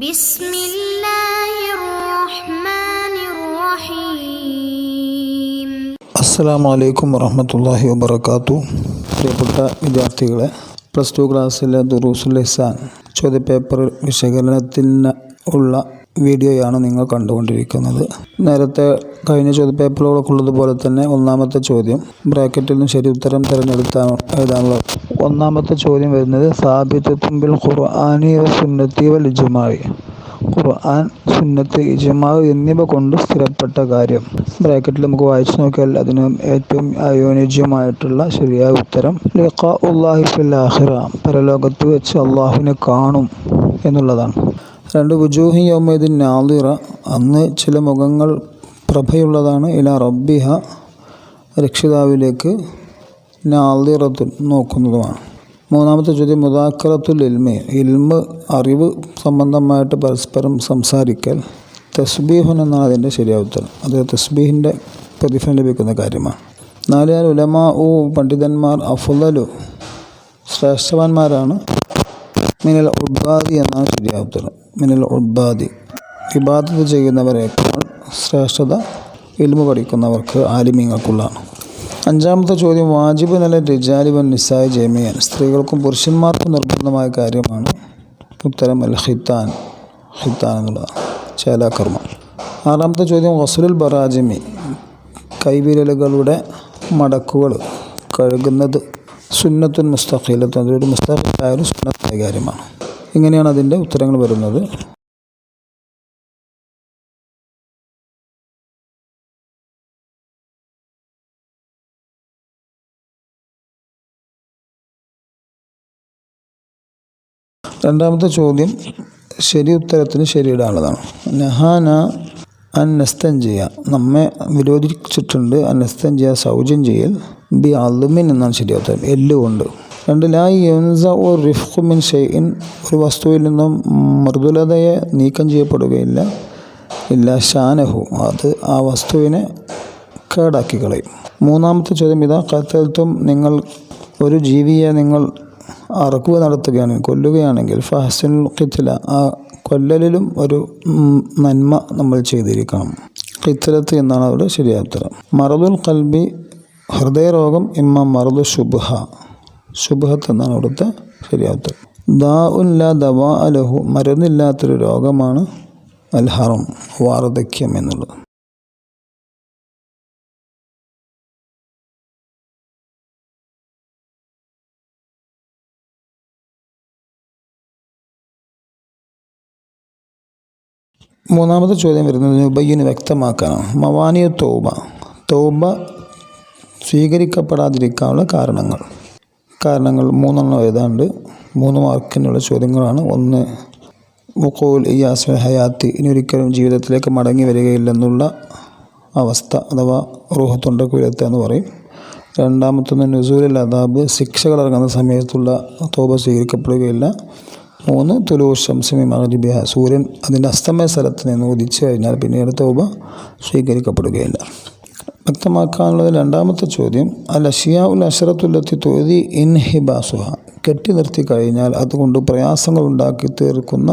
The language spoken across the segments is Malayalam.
بسم الله الرحمن الرحيم. അസ്സലാമു അലൈക്കും വറഹ്മത്തുള്ളാഹി വബറകാതുഹു. പ്രിയപ്പെട്ട വിദ്യാർത്ഥികളെ, പ്ലസ് ടു ക്ലാസ്സിലെ ദുറൂസുൽ ഇഹ്സാൻ ചോദ്യപേപ്പർ വിശകലനത്തിന് ഉള്ള വീഡിയോയാണ് നിങ്ങൾ കണ്ടുകൊണ്ടിരിക്കുന്നത്. നേരത്തെ കഴിഞ്ഞ ചോദ്യപേപ്പറുകളൊക്കെ ഉള്ളതുപോലെ തന്നെ ഒന്നാമത്തെ ചോദ്യം ബ്രാക്കറ്റിൽ നിന്ന് ശരി ഉത്തരം തിരഞ്ഞെടുത്താണ് എഴുതാനുള്ളത്. ഒന്നാമത്തെ ചോദ്യം വരുന്നത് സാബിത്തുൻ ബിൽ ഖുർആനി വ സുന്നത്തി വൽ ഇജ്മാഇ. ഖുർആൻ, സുന്നത്ത്, ഇജ്മാ എന്നിവ കൊണ്ട് സ്ഥിരപ്പെട്ട കാര്യം. ബ്രാക്കറ്റിൽ നമുക്ക് വായിച്ചു നോക്കിയാൽ അതിന് ഏറ്റവും അനുയോജ്യമായിട്ടുള്ള ശരിയായ ഉത്തരം ലിഖാഉല്ലാഹി ഫിൽ ആഖിറ, പരലോകത്ത് വെച്ച് അള്ളാഹുവിനെ കാണും എന്നുള്ളതാണ്. രണ്ട്, വുജൂഹി യൗമഇദിൻ നാദിറ, അന്ന് ചില മുഖങ്ങൾ പ്രഭയുള്ളതാണ്. ഇലാ റബ്ബിഹ, രക്ഷിതാവിലേക്ക്, നാദിറത്തുൻ, നോക്കുന്നതുമാണ്. മൂന്നാമത്തെ ചോദ്യം മുദാക്കറത്തുൽ ഇൽമി, ഇൽമ്, അറിവ് സംബന്ധമായിട്ട് പരസ്പരം സംസാരിക്കൽ. തസ്ബീഹുൻ എന്നാണ് അതിൻ്റെ ശരിയായ ഉത്തരം. അത് തസ്ബീഹിൻ്റെ പ്രതിഫലം ലഭിക്കുന്ന കാര്യമാണ്. നാല്, ഉലമാ പണ്ഡിതന്മാർ, അഫ്ളലു, ശ്രേഷ്ഠവാന്മാരാണ്. മിനൽ ഉബ്ബാദി എന്നാണ് ശരിയായ ഉത്തരം. മിനൽ ഉബ്ബാദി, ഇബാദത്ത് ചെയ്യുന്നവരേക്കാൾ ശ്രേഷ്ഠത ഇൽമു പഠിക്കുന്നവർക്ക്, ആലിമീങ്ങൾക്കുള്ളതാണ്. അഞ്ചാമത്തെ ചോദ്യം വാജിബ് അല റിജാലി വൻ നിസാഇ ജമീഅൻ, സ്ത്രീകൾക്കും പുരുഷന്മാർക്കും നിർബന്ധമായ കാര്യമാണ്. ഉത്തരം അൽ ഖിത്താൻ, ഖിത്താൻ എന്നുള്ളതാണ്, ചേലാകർമ്മം. ആറാമത്തെ ചോദ്യം ഗസ്ലുൽ ബറാജിമി, കൈവിരലുകളുടെ മടക്കുകൾ കഴുകുന്നത് സുന്നത്തുൻ മുസ്തഖീലത്തുൻ, അതൊരു മുസ്തഖീലായ ഒരു സുന്നത്തായ കാര്യമാണ്. ഇങ്ങനെയാണ് അതിൻ്റെ ഉത്തരങ്ങൾ വരുന്നത്. രണ്ടാമത്തെ ചോദ്യം ശരി ഉത്തരത്തിന് ശരിയിടാനുള്ളതാണ്. നഹാന അൻ നസ്തൻജിയ, നമ്മെ വിരോധിച്ചിട്ടുണ്ട്. അൻ നസ്തൻജിയ, സൗജ്യം ചെയ്യൽ. ബി അളുമിൻ എന്നാണ് ശരിയായ ഉത്തരം, എല്ലുകൊണ്ട്. രണ്ട്, ലാ യുൻസഉ റിഫ്ഖു മിൻ ഷൈഇൻ, ഒരു വസ്തുവിൽ നിന്നും മൃദുലതയെ നീക്കം ചെയ്യപ്പെടുകയില്ല. ഇല്ല ഷാനഹു, അത് ആ വസ്തുവിനെ കേടാക്കി കളയും. മൂന്നാമത്തെ ചോദ്യം ഇതാ ഖതൽതും, നിങ്ങൾ ഒരു ജീവിയെ നിങ്ങൾ അറക്കുക നടത്തുകയാണെങ്കിൽ, കൊല്ലുകയാണെങ്കിൽ, ഫഹ്സിനുൽ ഖിത്ല, ആ കൊല്ലലിലും ഒരു നന്മ നമ്മൾ ചെയ്തിരിക്കണം. ഖിത്ലത്ത് എന്നാണ് അവിടെ ശരിയായ ഉത്തരം. മറദുൽ ഖൽബി, ഹൃദയരോഗം. ഇമ്മ മറദു ശുബ്ഹ, ശുബ്ഹത്ത് എന്നാണ് അവിടുത്തെ ശരിയായ ഉത്തരം. ദാഉൻ ലാ ദവാ ലഹു, മരുന്നില്ലാത്തൊരു രോഗമാണ്. അൽ ഹറം, വാർദ്ധക്യം എന്നുള്ളത്. മൂന്നാമത്തെ ചോദ്യം വരുന്നത് നുബയ്യിന്, വ്യക്തമാക്കാനാണ്. മവാനിയ തൗബ, തൗബ സ്വീകരിക്കപ്പെടാതിരിക്കാനുള്ള കാരണങ്ങൾ മൂന്നെണ്ണം എഴുതാണ്ട്. 3 മാർക്കിനുള്ള ചോദ്യങ്ങളാണ്. ഒന്ന്, വുഖൂൽ ഇയാസുൽ ഹയാത്തി, ഇനി ഒരിക്കലും ജീവിതത്തിലേക്ക് മടങ്ങി വരികയില്ലെന്നുള്ള അവസ്ഥ, അഥവാ റൂഹ് തൊണ്ടക്കുയിലെത്തുക എന്ന് പറയും. രണ്ടാമത്തൊന്ന് നുസൂലുൽ അദാബ്, ശിക്ഷകൾ ഇറങ്ങുന്ന സമയത്തുള്ള തൗബ സ്വീകരിക്കപ്പെടുകയില്ല. 3, തുലൂ ശംസി മിൻ മഗ്രിബിഹ, സൂര്യൻ അതിൻ്റെ അസ്തമയ സ്ഥലത്ത് നിന്ന് ഉദിച്ചു കഴിഞ്ഞാൽ പിന്നീട് തൗബ സ്വീകരിക്കപ്പെടുകയില്ല. വ്യക്തമാക്കാനുള്ളത് രണ്ടാമത്തെ ചോദ്യം അൽ അഷിയാ ഉൽ അശറത്തുല്ലത്തി തുഅദി ഇൻഹിബാസുഹ, കെട്ടി നിർത്തി കഴിഞ്ഞാൽ അതുകൊണ്ട് പ്രയാസങ്ങൾ ഉണ്ടാക്കി തീർക്കുന്ന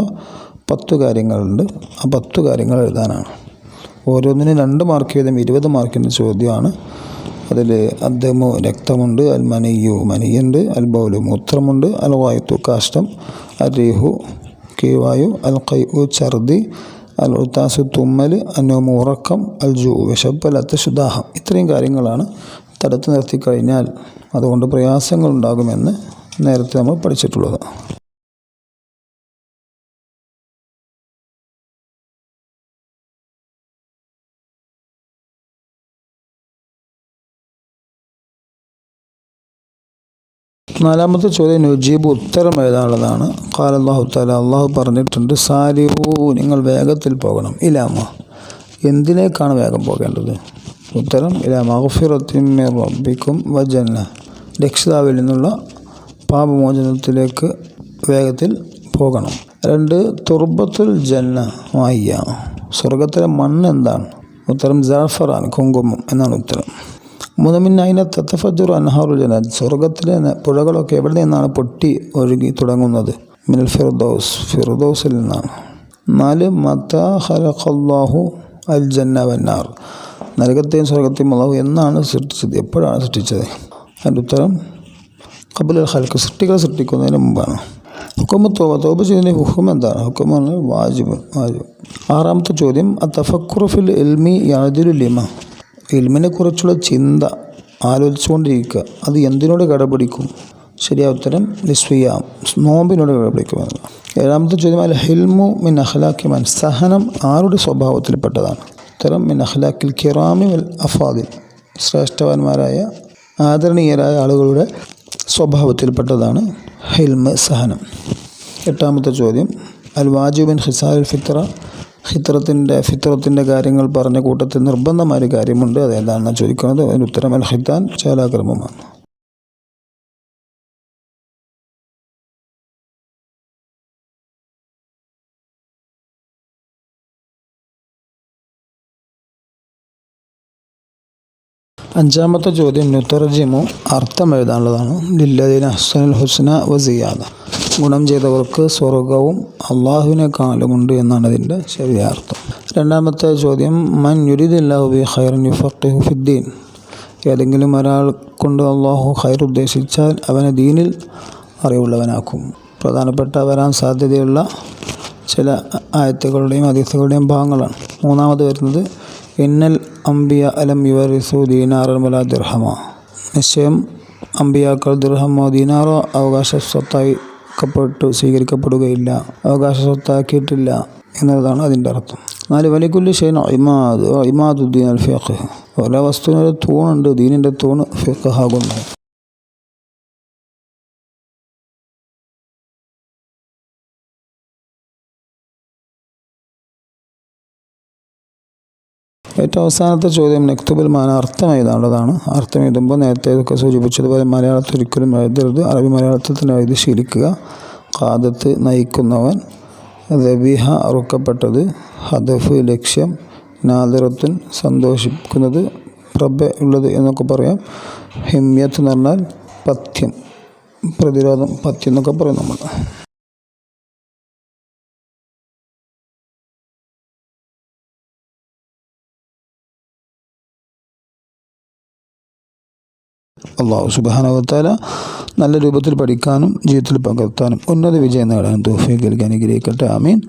10 കാര്യങ്ങളുണ്ട്. ആ 10 കാര്യങ്ങൾ എഴുതാനാണ്. ഓരോന്നിനും 2 മാർക്ക് വീതം 20 മാർക്കിൻ്റെ ചോദ്യമാണ്. അതിൽ അദ്ദമു, രക്തമുണ്ട്. അൽ മനിയു, മനിയുണ്ട്. അൽ ബൗലു, മൂത്രമുണ്ട്. അൽ വായുത്തു, കാഷ്ടം. അൽ റീഹു, കീവായു. അൽ ഖൈഉ, ഛർദി. അൽ ഉത്താസു, തുമ്മൽ. അന്നോമു, ഉറക്കം. അൽ ജൂ, വിശപ്പ്. അൽ അത്തശു, ദാഹം. ഇത്രയും കാര്യങ്ങളാണ് തടുത്ത് നിർത്തിക്കഴിഞ്ഞാൽ അതുകൊണ്ട് പ്രയാസങ്ങൾ ഉണ്ടാകുമെന്ന് നേരത്തെ നമ്മൾ പഠിച്ചിട്ടുള്ളത്. നാലാമത്തെ ചോദ്യം നുജീബ്, ഉത്തരം എഴുതാനുള്ളതാണ്. ഖാല അല്ലാഹു തആല, അള്ളാഹു പറഞ്ഞിട്ടുണ്ട്, സാരിഊ, നിങ്ങൾ വേഗത്തിൽ പോകണം. ഇലാമ, എന്തിലേക്കാണ് വേഗം പോകേണ്ടത്? ഉത്തരം ഇലാ മഗ്ഫിറത്തിൻ മിർ റബ്ബിക്കും വ ജന്ന, രക്ഷിതാവിൽ നിന്നുള്ള പാപമോചനത്തിലേക്ക് വേഗത്തിൽ പോകണം. 2, തുർബത്തുൽ ജന്ന മയ്യ, സ്വർഗത്തിലെ മണ്ണ് എന്താണ്? ഉത്തരം ജഅഫറാൻ, കുങ്കുമം എന്നാണ് ഉത്തരം. 3, മിൻ അയ്ന തതഫജ്ജറു അൻഹാറുൽ ജന്നത്ത്, സ്വർഗത്തിലെ പുഴകളൊക്കെ എവിടെ നിന്നാണ് പൊട്ടി ഒഴുകി തുടങ്ങുന്നത്? മിനൽ ഫിർദൗസ്, ഫിർദൗസിൽ നിന്നാണ്. 4 മതാ ഖലഖല്ലാഹു അൽ ജന്ന വന്നാർ, നരകത്തെയും സ്വർഗത്തെയും അല്ലാഹു എന്നാണ് സൃഷ്ടിച്ചത്, എപ്പോഴാണ് സൃഷ്ടിച്ചത്? അതിൻ്റെ ഉത്തരം ഖബ്ലൽ ഖൽഖ്, സൃഷ്ടികളെ സൃഷ്ടിക്കുന്നതിന് മുമ്പാണ്. ഹുക്മു തൗബ, തൗബ ചെയ്യുന്നതിൻ്റെ ഹുക്കം എന്താണ്? ഹുക്മാണ് വാജിബ്. 6ാമത്തെ ചോദ്യം, അത്തഫക്കുറു ഫിൽ ഇൽമി യഅദിലു ലിമ, ഇൽമിനെ കുറിച്ചുള്ള ചിന്ത ആലോചിച്ചുകൊണ്ടിരിക്കുക, അത് എന്തിനോട് കടപിടിക്കും? ശരിയായ ഉത്തരം ലിസ്വിയാം, നോമ്പിനോട് കടപിടിക്കുമെന്ന്. 7ാമത്തെ ചോദ്യം, അൽ ഹിൽമു മിൻ അഖ്ലാഖി മൻ, സഹനം ആരുടെ സ്വഭാവത്തിൽപ്പെട്ടതാണ്? ഉത്തരം മിൻ അഖ്ലാഖിൽ കിറാമി വൽ അഫാദിൽ, ശ്രേഷ്ഠവാന്മാരായ ആദരണീയരായ ആളുകളുടെ സ്വഭാവത്തിൽപ്പെട്ടതാണ് ഹിൽമ്, സഹനം. 8ാമത്തെ ചോദ്യം, അൽ വാജിബ് മിൻ ഖിസാലിൽ ഫിത്ര, ഫിത്രത്തിൻ്റെ കാര്യങ്ങൾ പറഞ്ഞ കൂട്ടത്തിൽ നിർബന്ധമായ ഒരു കാര്യമുണ്ട്, അതെന്താണെന്ന് ചോദിക്കുന്നത്. അതിന് ഉത്തരം അൽ ഖിത്താൻ, ചാലാക്രമമാണ്. അഞ്ചാമത്തെ ചോദ്യം, നുതർജിമു, അർത്ഥം എഴുതാനുള്ളതാണ്. ലില്ലദീന അഹ്സനുൽ ഹുസ്ന വ സിയാദ, ഗുണം ചെയ്തവർക്ക് സ്വർഗവും അള്ളാഹുവിനെക്കാളുമുണ്ട് എന്നാണ് ഇതിൻ്റെ ശരിയായ അർത്ഥം. 2ാമത്തെ ചോദ്യം, മൻ യുരിദില്ലാഹു ബിഹി ഖൈറൻ യുഫഖിഹു ഫിദ്ദീൻ, ഏതെങ്കിലും ഒരാൾ കൊണ്ട് അള്ളാഹു ഖൈർ ഉദ്ദേശിച്ചാൽ അവനെ ദീനിൽ അറിവുള്ളവനാക്കും. പ്രധാനപ്പെട്ട വരാൻ സാധ്യതയുള്ള ചില ആയത്തുകളുടെയും ഹദീസുകളുടെയും ഭാഗങ്ങളാണ്. 3ാമത് വരുന്നത്, ഇന്നൽ അംബിയ അലം യുവരിസു ദീനാറൻ വലാ ദിർഹമ, നിശ്ചയം അമ്പിയാക്കൾ ദിർഹമോ ദീനാറോ അവകാശ സ്വത്തായി സ്വീകരിക്കപ്പെടുകയില്ല, അവകാശ സ്വത്താക്കിയിട്ടില്ല എന്നതാണ് അതിൻ്റെ അർത്ഥം. 4 വലിക്കുല്ലി ഷൈഇൻ ഇമാദ്, ഇമാദുദ്ദീൻ അൽ ഫിഖ്, ഓരോ വസ്തുവിനൊരു തൂണുണ്ട്, ദീനിൻ്റെ തൂണ് ഫിഖ് ആകുന്നു. ഏറ്റവും അവസാനത്തെ ചോദ്യം, നക്തുബുൽ മാന, അർത്ഥം എഴുതാനുള്ളതാണ്. അർത്ഥം എഴുതുമ്പോൾ നേരത്തെ ഇതൊക്കെ സൂചിപ്പിച്ചതുപോലെ മലയാളത്തിൽ ഒരിക്കലും എഴുതരുത്, അറബി മലയാളത്തിൽ തന്നെ എഴുതി ശീലിക്കുക. ഖാദത്ത്, നയിക്കുന്നവൻ, ദബീഹ, അറുക്കപ്പെട്ടത്, ഹദഫ്, ലക്ഷ്യം, നാദിറത്തുൻ, സന്തോഷിക്കുന്നത്, പ്രഭ ഉള്ളത് എന്നൊക്കെ പറയാം. ഹിമ്യത്ത് എന്ന് പറഞ്ഞാൽ പഥ്യം, പ്രതിരോധം, പഥ്യം എന്നൊക്കെ പറയും നമ്മൾ. അല്ലാഹു സുബ്ഹാനഹു വ തആല നല്ല രൂപത്തിൽ പഠിക്കാനും ജീവിതത്തിൽ പകർത്താനും ഉന്നത വിജയം നേടാനും തൗഫീഖ് നൽകി അനുഗ്രഹിക്കട്ടെ. ആമീൻ.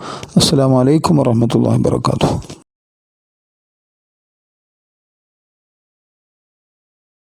അസ്സലാമു അലൈക്കും വറഹ്മത്തുള്ളാഹി വബറകാതുഹു.